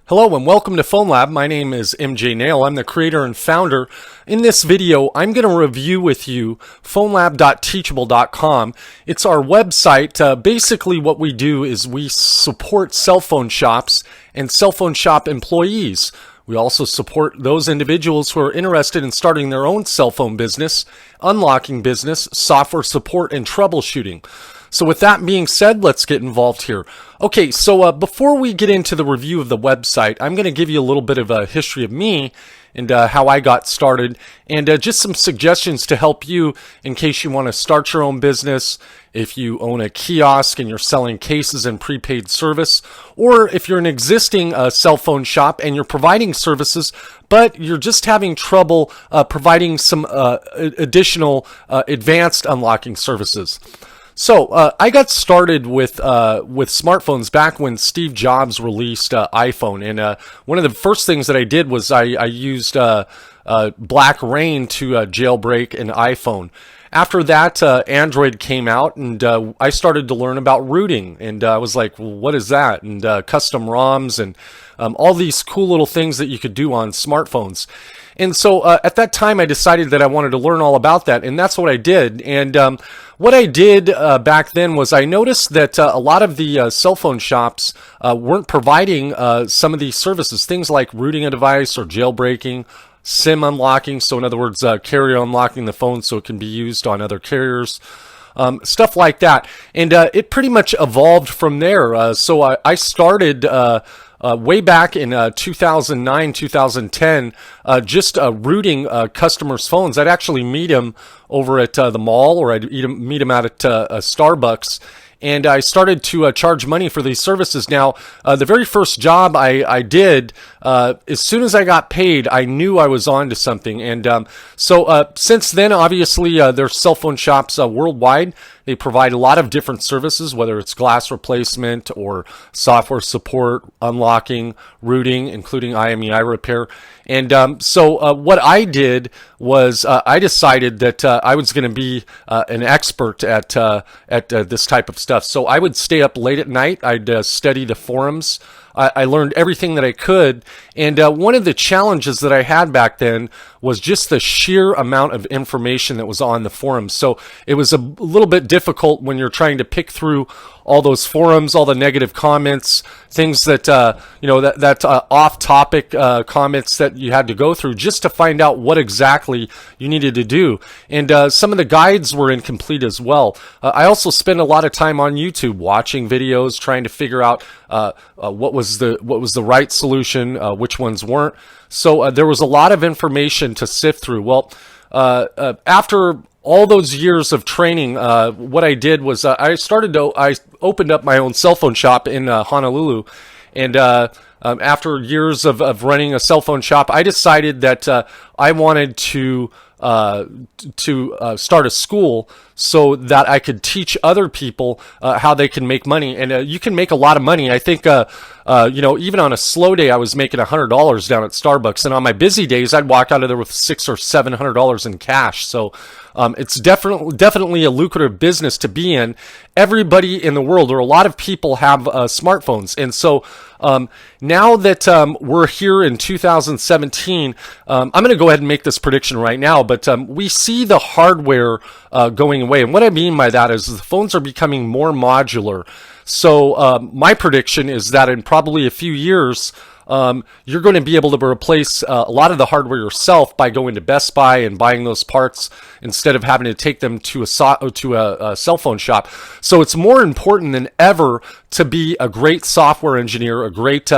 Hello and welcome to Phonlab. My name is MJ Nail. I'm the creator and founder. In this video, I'm going to review with you phonlab.teachable.com. It's our website. Basically what we do is we support cell phone shops and cell phone shop employees. We also support those individuals who are interested in starting their own cell phone business, unlocking business, software support, and troubleshooting. So with that being said, let's get involved here. Okay, so before we get into the review of the website, I'm going to give you a little bit of a history of me and how I got started, and just some suggestions to help you in case you want to start your own business, if you own a kiosk and you're selling cases and prepaid service, or if you're an existing cell phone shop and you're providing services, but you're just having trouble providing some additional advanced unlocking services. So I got started with smartphones back when Steve Jobs released iPhone, and one of the first things that I did was I used Black Rain to jailbreak an iPhone. After that, Android came out, and I started to learn about rooting, and I was like, well, what is that? And custom ROMs and all these cool little things that you could do on smartphones. And so at that time, I decided that I wanted to learn all about that, and that's what I did. And what I did back then was I noticed that a lot of the cell phone shops weren't providing some of these services, things like rooting a device or jailbreaking, SIM unlocking, so in other words, carrier unlocking the phone so it can be used on other carriers. Stuff like that. And it pretty much evolved from there. So I started way back in 2009, 2010, just rooting customers' phones. I'd actually meet them over at the mall, or I'd meet them out at Starbucks. And I started to charge money for these services. Now, the very first job I did, as soon as I got paid, I knew I was on to something. And so since then, obviously, there's cell phone shops worldwide. They provide a lot of different services, whether it's glass replacement or software support, unlocking, rooting, including IMEI Repair. And so what I did was I decided that I was going to be an expert at this type of stuff. So I would stay up late at night. I'd study the forums. I learned everything that I could, and one of the challenges that I had back then was just the sheer amount of information that was on the forums. So it was a little bit difficult when you're trying to pick through all those forums, all the negative comments, things that off-topic comments that you had to go through just to find out what exactly you needed to do. And some of the guides were incomplete as well. I also spent a lot of time on YouTube watching videos, trying to figure out what was the right solution, which ones weren't. So there was a lot of information to sift through. Well, after all those years of training, what I did was I opened up my own cell phone shop in Honolulu, and after years of running a cell phone shop, I decided that I wanted to start a school so that I could teach other people how they can make money. And you can make a lot of money. I think even on a slow day, I was making $100 down at Starbucks, and on my busy days, I'd walk out of there with $600 or $700 in cash. So it's definitely a lucrative business to be in. Everybody in the world, or a lot of people, have smartphones, and so now that we're here in 2017, I'm going to go ahead and make this prediction right now, but we see the hardware going away. And what I mean by that is the phones are becoming more modular. So my prediction is that in probably a few years, you're going to be able to replace a lot of the hardware yourself by going to Best Buy and buying those parts instead of having to take them to a cell phone shop. So it's more important than ever to be a great software engineer, a great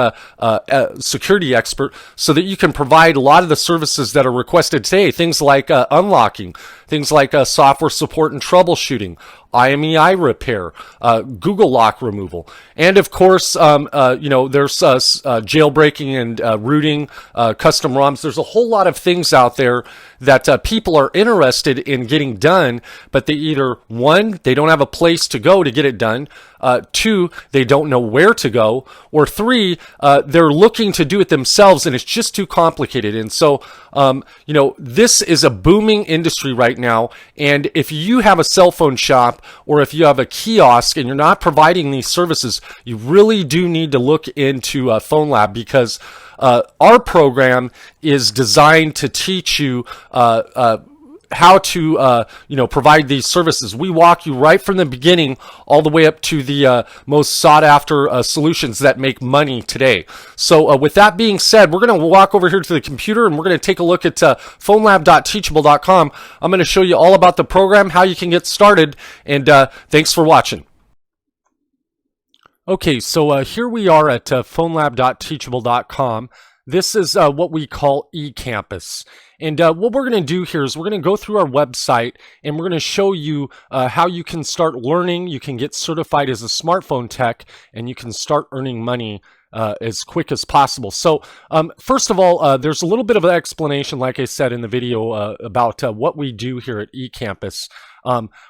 security expert, so that you can provide a lot of the services that are requested today, things like unlocking, things like software support and troubleshooting, IMEI repair, Google lock removal, and of course, there's jailbreaking and rooting, custom ROMs. There's a whole lot of things out there that people are interested in getting done, but they either, one, they don't have a place to go to get it done, two, they don't know where to go, or 3, they're looking to do it themselves and it's just too complicated. And so, you know, this is a booming industry right now. And if you have a cell phone shop or if you have a kiosk and you're not providing these services, you really do need to look into Phonlab, because our program is designed to teach you how to you know, provide these services. We walk you right from the beginning all the way up to the most sought after solutions that make money today. So with that being said, we're going to walk over here to the computer and we're going to take a look at phonlab.teachable.com. I'm going to show you all about the program, how you can get started, and thanks for watching. Okay, so here we are at phonlab.teachable.com. This is what we call eCampus. And what we're going to do here is we're going to go through our website and we're going to show you how you can start learning. You can get certified as a smartphone tech and you can start earning money as quick as possible. So first of all, there's a little bit of an explanation, like I said in the video, about what we do here at eCampus.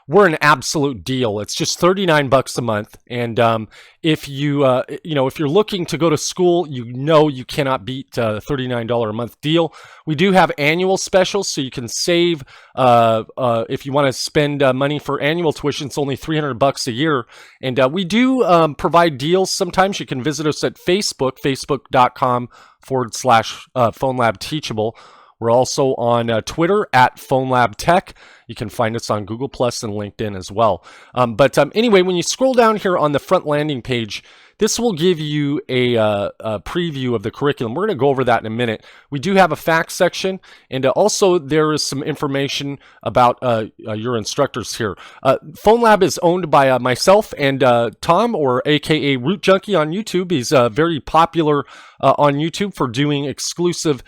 We're an absolute deal. It's just $39 a month. And if you, you know, if you're looking to go to school, you know you cannot beat a $39 a month deal. We do have annual specials, so you can save if you want to spend money for annual tuition. It's only $300 a year. And we do provide deals. Sometimes you can visit us at Facebook, facebook.com/Phonlab Teachable. We're also on Twitter at Phonlab Tech. You can find us on Google Plus and LinkedIn as well. But anyway, when you scroll down here on the front landing page, this will give you a preview of the curriculum. We're going to go over that in a minute. We do have a facts section, and also there is some information about your instructors here. Phonlab is owned by myself and Tom, or AKA Root Junkie on YouTube. He's very popular on YouTube for doing exclusive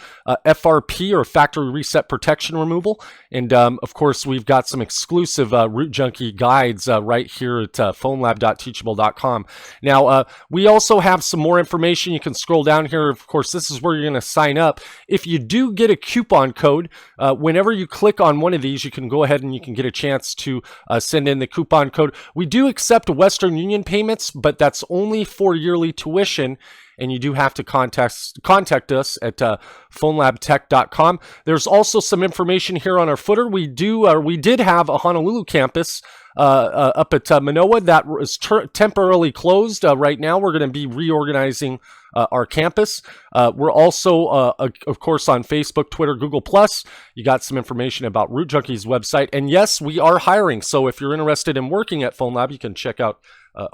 FRP, or factory reset protection removal. And of course, we've got some exclusive Root Junkie guides right here at phonlab.teachable.com. Now, we also have some more information. You can scroll down here. Of course, this is where you're going to sign up. If you do get a coupon code, whenever you click on one of these, you can go ahead and you can get a chance to send in the coupon code. We do accept Western Union payments, but that's only for yearly tuition. And you do have to contact us at phonlabtech.com. There's also some information here on our footer. We did have a Honolulu campus up at Manoa that was temporarily closed. Right now, we're going to be reorganizing our campus. We're also, of course, on Facebook, Twitter, Google Plus. You got some information about Root Junkie's website. And yes, we are hiring. So if you're interested in working at Phonlab, you can check out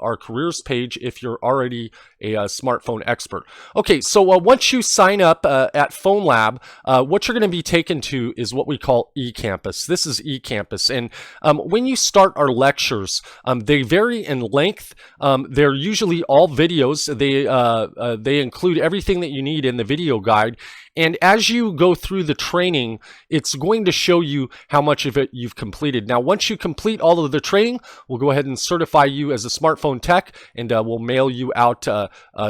our careers page if you're already a smartphone expert. Okay, so once you sign up at Phonlab, what you're going to be taken to is what we call eCampus. This is eCampus, and when you start our lectures, they vary in length. They're usually all videos. They include everything that you need in the video guide. And as you go through the training, it's going to show you how much of it you've completed. Now, once you complete all of the training, we'll go ahead and certify you as a smartphone tech, and we'll mail you out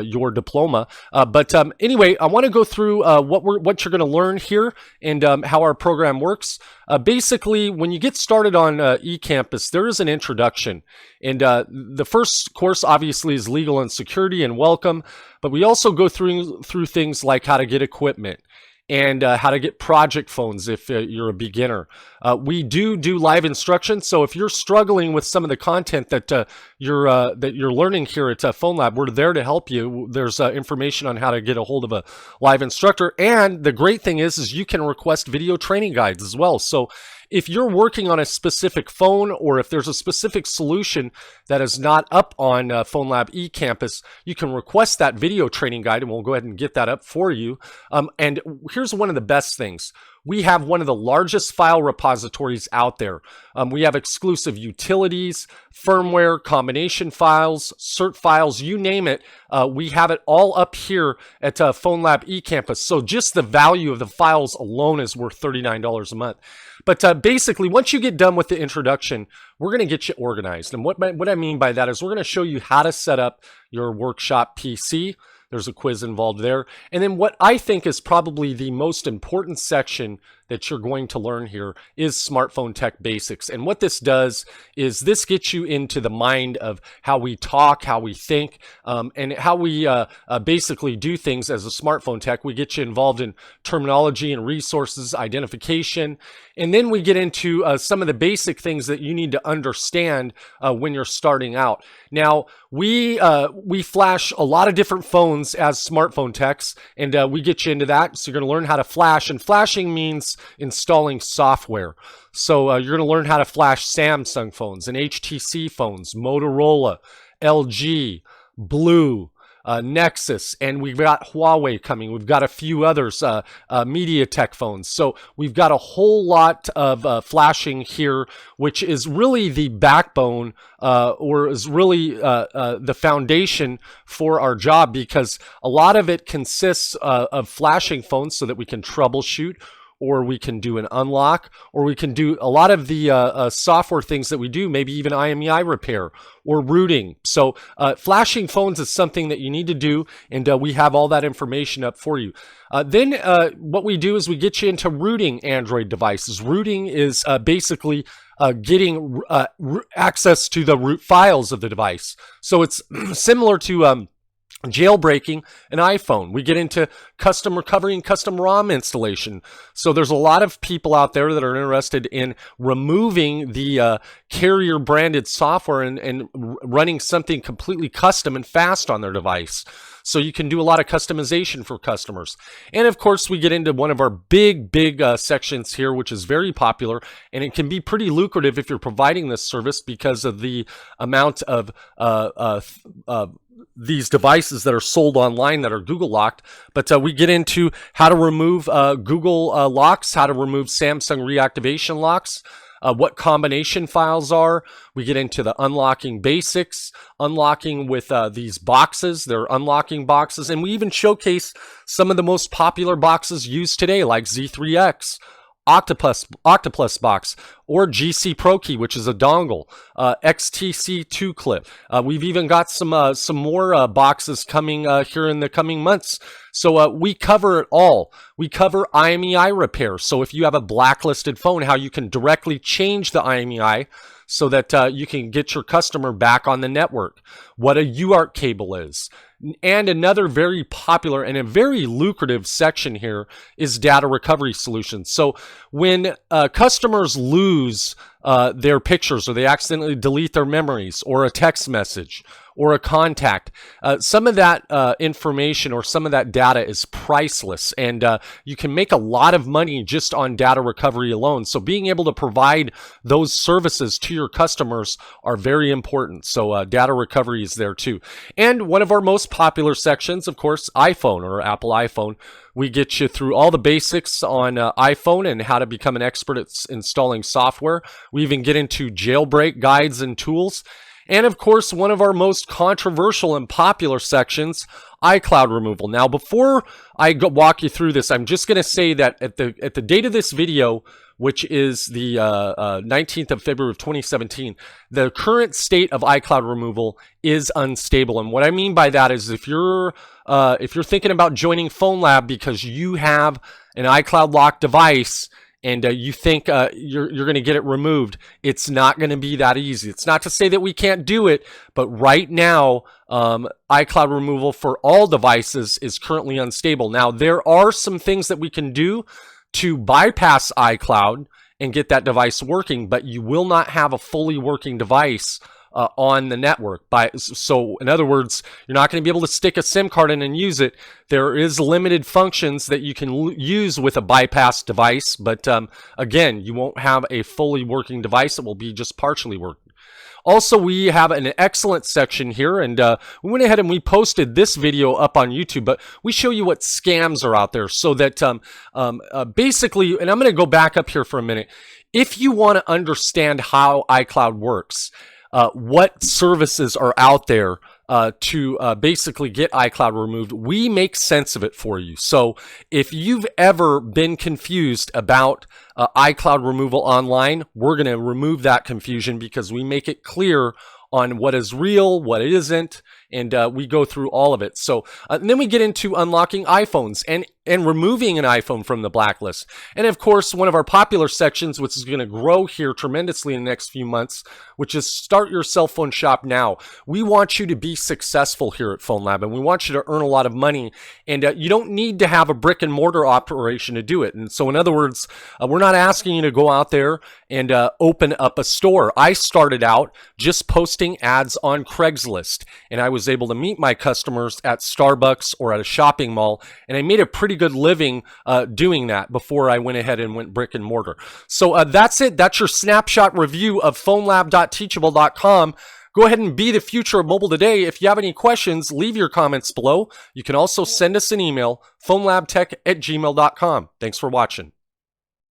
your diploma. But anyway, I want to go through what you're going to learn here and how our program works. Basically, when you get started on eCampus, there is an introduction. And the first course, obviously, is legal and security and welcome. But we also go through things like how to get equipment and how to get project phones if you're a beginner. We do live instruction, so if you're struggling with some of the content that you're learning here at Phonlab, we're there to help you. There's information on how to get a hold of a live instructor, and the great thing is you can request video training guides as well. So if you're working on a specific phone, or if there's a specific solution that is not up on Phonlab eCampus, you can request that video training guide, and we'll go ahead and get that up for you. And here's one of the best things. We have one of the largest file repositories out there. We have exclusive utilities, firmware, combination files, CERT files, you name it. We have it all up here at Phonlab eCampus. So just the value of the files alone is worth $39 a month. But basically, once you get done with the introduction, we're going to get you organized. And what I mean by that is we're going to show you how to set up your workshop PC. There's a quiz involved there. And then what I think is probably the most important section that you're going to learn here is Smartphone Tech Basics. And what this does is this gets you into the mind of how we talk, how we think, and how we basically do things as a smartphone tech. We get you involved in terminology and resources, identification, and then we get into some of the basic things that you need to understand when you're starting out. Now, we flash a lot of different phones as smartphone techs, and we get you into that. So you're going to learn how to flash, and flashing means installing software. So you're going to learn how to flash Samsung phones and HTC phones, Motorola, LG, Blue, Nexus, and we've got Huawei coming. We've got a few others, MediaTek phones. So we've got a whole lot of flashing here, which is really the backbone or is really the foundation for our job, because a lot of it consists of flashing phones so that we can troubleshoot, or we can do an unlock, or we can do a lot of the software things that we do, maybe even IMEI repair or rooting. So flashing phones is something that you need to do, and we have all that information up for you. Then what we do is we get you into rooting Android devices. Rooting is basically getting access to the root files of the device. So it's similar to jailbreaking an iPhone. We get into custom recovery and custom ROM installation. So there's a lot of people out there that are interested in removing the carrier branded software and running something completely custom and fast on their device. So you can do a lot of customization for customers. And of course, we get into one of our big sections here, which is very popular, and it can be pretty lucrative if you're providing this service because of the amount of these devices that are sold online that are Google locked. But we get into how to remove Google locks, how to remove Samsung reactivation locks, what combination files are. We get into the unlocking basics, unlocking with these boxes. They're unlocking boxes, and we even showcase some of the most popular boxes used today, like Z3X, Octopus box, or GC Pro Key, which is a dongle, XTC 2 clip. We've even got some more boxes coming here in the coming months. So we cover it all. We cover IMEI Repairs. So if you have a blacklisted phone, how you can directly change the IMEI so that you can get your customer back on the network. What a UART cable is. And another very popular and a very lucrative section here is data recovery solutions. So when customers lose their pictures, or they accidentally delete their memories, or a text message, or a contact, some of that information or some of that data is priceless, and you can make a lot of money just on data recovery alone. So being able to provide those services to your customers are very important. So data recovery is there too. And one of our most popular sections, of course, iPhone or Apple iPhone. We get you through all the basics on iPhone and how to become an expert at installing software. We even get into jailbreak guides and tools. And of course, one of our most controversial and popular sections, iCloud removal. Now, before I walk you through this, I'm just going to say that at the date of this video, which is the 19th of February of 2017, the current state of iCloud removal is unstable. And what I mean by that is if you're thinking about joining Phonlab because you have an iCloud locked device and you think you're going to get it removed, it's not going to be that easy. It's not to say that we can't do it, but right now, iCloud removal for all devices is currently unstable. Now, there are some things that we can do to bypass iCloud and get that device working, but you will not have a fully working device on the network. So in other words, you're not going to be able to stick a SIM card in and use it. There is limited functions that you can use with a bypass device, but again, you won't have a fully working device. It will be just partially working. Also, we have an excellent section here, and we went ahead and we posted this video up on YouTube, but we show you what scams are out there so that basically, and I'm going to go back up here for a minute. If you want to understand how iCloud works, what services are out there to basically get iCloud removed, we make sense of it for you. So if you've ever been confused about iCloud removal online, we're going to remove that confusion because we make it clear on what is real, what isn't, and we go through all of it. So and then we get into unlocking iPhones. And and removing an iPhone from the blacklist. And of course, one of our popular sections, which is going to grow here tremendously in the next few months, which is start your cell phone shop now. We want you to be successful here at Phonlab, and we want you to earn a lot of money. And you don't need to have a brick and mortar operation to do it. And so in other words, we're not asking you to go out there and open up a store. I started out just posting ads on Craigslist, and I was able to meet my customers at Starbucks or at a shopping mall, and I made a pretty good living doing that before I went ahead and went brick and mortar. So that's it. That's your snapshot review of phonlab.teachable.com. Go ahead and be the future of mobile today. If you have any questions, leave your comments below. You can also send us an email, phonelabtech@gmail.com. Thanks for watching.